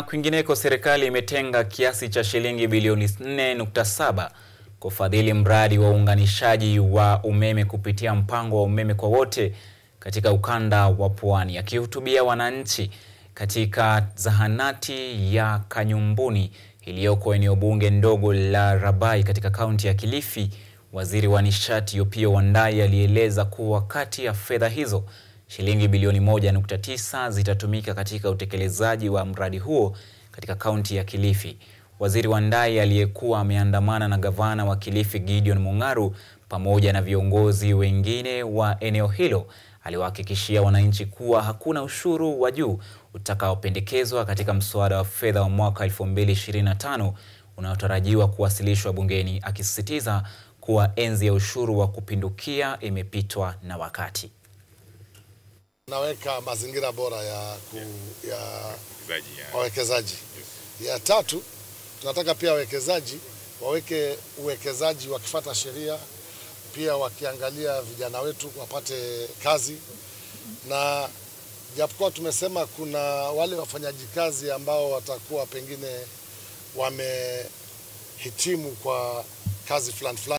Kwingineko, serikali imetenga kiasi cha shilingi bilioni 4.7 kufadhili mradi wa uunganishaji wa umeme kupitia mpango wa umeme kwa wote katika ukanda wa Pwani. Akihutubia wananchi katika zahanati ya Kanyumbuni iliyoko eneo bunge ndogo la Rabai katika kaunti ya Kilifi, waziri wa nishati Opiyo Wandayi alieleza kuwa kati ya fedha hizo shilingi bilioni 1.9 zitatumika katika utekelezaji wa mradi huo katika kaunti ya Kilifi. Waziri Wandayi aliyekuwa ameandamana na gavana wa Kilifi Gideon Mung'aru pamoja na viongozi wengine wa eneo hilo aliwahakikishia wananchi kuwa hakuna ushuru wa juu utakaopendekezwa katika mswada wa fedha wa mwaka 2025 unaotarajiwa kuwasilishwa bungeni, akisisitiza kuwa enzi ya ushuru wa kupindukia imepitwa na wakati. Naweka mazingira bora ya wawekezaji. Ya tatu, tunataka pia wawekezaji waweke uwekezaji wakifuata sheria, pia wakiangalia vijana wetu wapate kazi. Na japokuwa tumesema kuna wale wafanyaji kazi ambao watakuwa pengine wamehitimu kwa kazi fulani fulani